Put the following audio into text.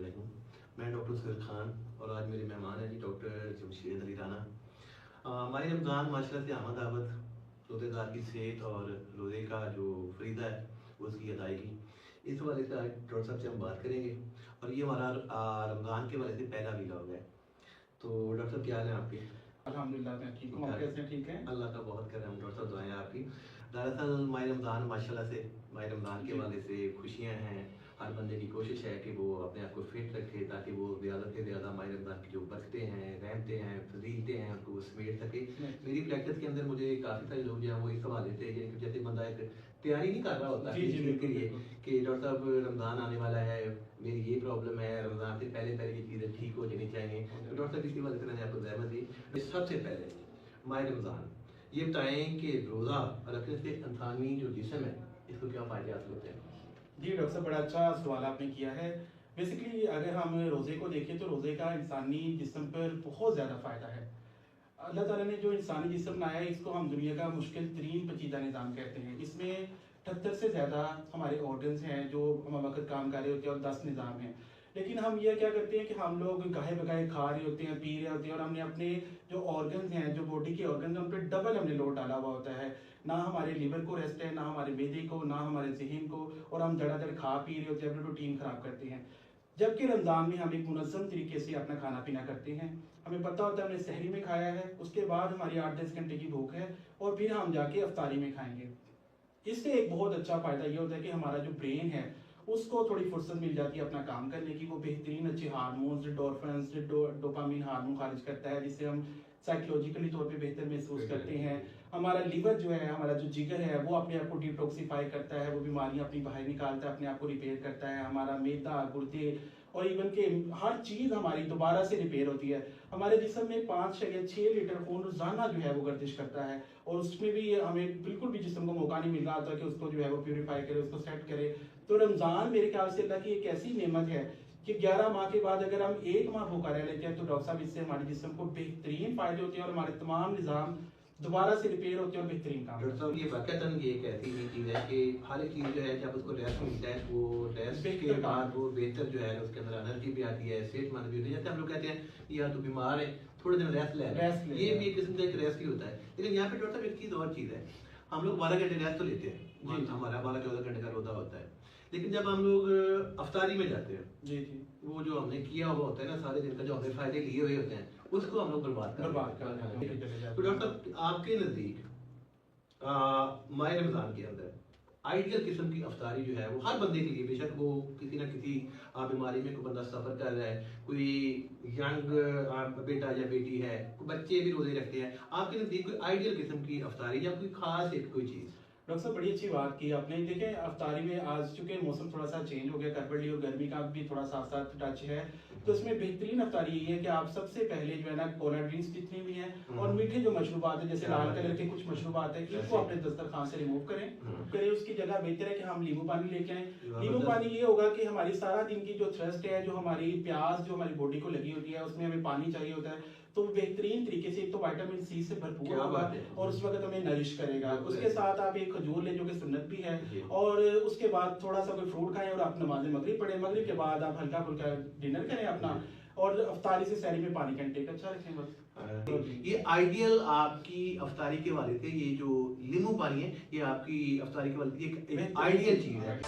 मैं डॉक्टर सुहेल खान और आज मेरे मेहमान हैं जी डॉक्टर जमशेद अली राना। हमारे रमज़ान माशाल्लाह से आमद आवत रोज़ेदार की सेहत और रोज़े का जो फरीदा है वो उसकी अदायगी, इस हवाले से आज डॉक्टर साहब से हम बात करेंगे। और ये हमारा रमज़ान के हवाले से पहला व्लॉग है। तो डॉक्टर साहब क्या हाल है आपके? अल्हम्दुलिल्लाह मैं ठीक हूँ। आप कैसे ठीक हैं? अल्लाह का बहुत करम डॉक्टर साहब, दुआएं आपकी। दरअसल माह रमज़ान माशाल्लाह से माह रमज़ान के हवाले से खुशियाँ हैं। हर बंदे की कोशिश है कि वो अपने आप को फिट रखे ताकि वो ज़्यादा से ज़्यादा माह रमज़ान की जो बरकतें हैं, रहमतें हैं, फजीलतें हैं उनको वो समेट सके। मेरी प्रैक्टिस के अंदर मुझे काफ़ी सारे लोग जो हैं वो इस हवाले से जैसे बंदा एक तैयारी नहीं कर रहा होता जी, जी, के लिए बिल्कुल। कि डॉक्टर साहब रमज़ान आने वाला है, मेरी ये प्रॉब्लम है, रमज़ान से पहले पहले ये चीज़ें ठीक हो जानी चाहिए। तो डॉक्टर साहब इसी वाले से मैंने आपको ज़हमत दी। सबसे पहले माह रमज़ान ये बताएं कि रोज़ा रखने से इंसानी जो जिस्म है इसको क्या फ़ायदे हासिल होते हैं? जी डॉक्टर साहब, बड़ा अच्छा सवाल आपने किया है। बेसिकली अगर हम रोज़े को देखें तो रोज़े का इंसानी जिस्म पर बहुत ज़्यादा फ़ायदा है। अल्लाह ताला ने जो इंसानी जिस्म बनाया है इसको हम दुनिया का मुश्किल तरीन पेचीदा निज़ाम कहते हैं। इसमें 78 से ज़्यादा हमारे ऑर्गन्स हैं जो हम वक्त काम कर रहे होते हैं और 10 निज़ाम हैं। लेकिन हम ये क्या करते हैं कि हम लोग गाहे बगाहे खा रहे होते हैं, पी रहे होते हैं और हमने अपने जो ऑर्गन्स हैं, जो बॉडी के ऑर्गन्स हैं उन पर डबल हमने लोड डाला हुआ होता है। ना हमारे लीवर को रेस्ट है, ना हमारे मैदे को, ना हमारे जहन को, और हम धड़ाधड़ खा पी रहे होते हैं, अपनी रूटीन ख़राब करते हैं। जबकि रमज़ान में हम एक मुनज़्ज़म तरीके से अपना खाना पीना करते हैं। हमें पता होता है हमने सहरी में खाया है, उसके बाद हमारी 8-10 घंटे की भूख है और फिर हम जाके अफ्तारी में खाएंगे। इससे एक बहुत अच्छा फ़ायदा ये होता है कि हमारा जो ब्रेन है उसको थोड़ी फुर्सत मिल जाती है अपना काम करने की। वो बेहतरीन अच्छे हार्मोन्स, एंडोर्फिन्स, डोपामिन हार्मोन खारिज करता है जिससे हम साइकोलॉजिकली तौर पे बेहतर महसूस करते हैं। हमारा लीवर जो है, हमारा जो जिगर है, वो अपने आप को डिटॉक्सिफाई करता है, वो बीमारियां अपनी बाहर निकालता है, अपने आप को रिपेयर करता है। हमारा मैदा, गुर्दे और इवन के हर चीज़ हमारी दोबारा से रिपेयर होती है। हमारे जिस्म में 5 या 6 लीटर खून रोजाना जो है वो गर्दिश करता है और उसमें भी हमें बिल्कुल भी जिस्म को मौका नहीं मिल रहा था कि उसको जो है वो प्यूरिफाई करे, उसको सेट करे। तो रमज़ान मेरे ख्याल से अल्लाह की एक ऐसी नेमत है कि 11 माह के बाद अगर हम 1 माह भूखा रह लेते हैं तो डॉक्टर साहब इससे हमारे जिस्म को बेहतरीन फायदे होते हैं और हमारे तमाम निज़ाम दोबारा से रिपेयर होते हैं और बेहतरीन काम। डॉक्टर साहब ये वाक़तन ये एक ऐसी ही चीज़ है कि हर एक चीज़ जो है जब उसको रेस्ट मिलता है वो रेस्ट के बाद वो बेहतर जो है उसके अंदर एनर्जी भी आती है, सेहतमंद भी होती है। जैसे हम लोग कहते हैं यार तू बीमार है, थोड़े दिन रेस्ट ले, ये भी एक किस्म का एक रेस्ट ही होता है। लेकिन यहाँ पे डॉक्टर साहब एक चीज़ और चीज़ है, हम लोग 12 घंटे रेस्ट तो लेते हैं, हमारा 12-14 घंटे का रोज़ा होता है। लेकिन जब हम लोग अफ्तारी में जाते हैं जी जी, वो जो हमने किया हुआ होता है ना, सारे दिन का जो हमने फायदे लिए हुए होते हैं उसको हम लोग बर्बाद कर रहे हैं। तो डॉक्टर साहब आपके नज़दीक माह रमज़ान के अंदर आइडियल किस्म की अफ्तारी जो है वो हर बंदे के लिए, बेशक वो किसी ना किसी बीमारी में कोई बंदा सफ़र कर रहा है, कोई यंग बेटा या बेटी है, कोई बच्चे भी रोजे रखते हैं, आपके नज़दीक कोई आइडियल किस्म की अफ्तारी या कोई खास एक कोई चीज़? डॉक्टर साहब बड़ी अच्छी बात की आपने। देखें अफ्तारी में आज चूंकि मौसम थोड़ा सा चेंज हो गया, करवली और गर्मी का भी थोड़ा साथ साथ टच है, तो इसमें बेहतरीन अफ्तारी ये है कि आप सबसे पहले जो है ना कोल्ड ड्रिंक्स जितनी भी हैं और मीठे जो मशरूबात है जैसे लाल कलर के कुछ मशरूबात है इनको अपने दस्तरखान से रिमूव करें। उसकी जगह बेहतर है कि हम नींबू पानी लेके आए। नींबू पानी ये होगा कि हमारी सारा दिन की जो थ्रस्ट है, जो हमारी प्यास जो हमारी बॉडी को लगी होती है उसमें हमें पानी चाहिए होता है, तो बेहतरीन तरीके से एक तो विटामिन सी से भरपूर होगा और उस वक्त हमें नरिश करेगा। उसके साथ आप एक खजूर ले जो कि सुन्नत भी है, और उसके बाद थोड़ा सा कोई फ्रूट खाएं और आप नमाज मगरिब पढ़ें। मगरिब के बाद आप हल्का फुल्का डिनर करें अपना, और अफ्तारी से सहरी में पानी का इंटेक अच्छा रखें बस। ये आइडियल आपकी अफ्तारी के वाले थे, ये जो नींबू पानी है ये आपकी अफ्तारी के वाले एक आइडियल चीज़ है।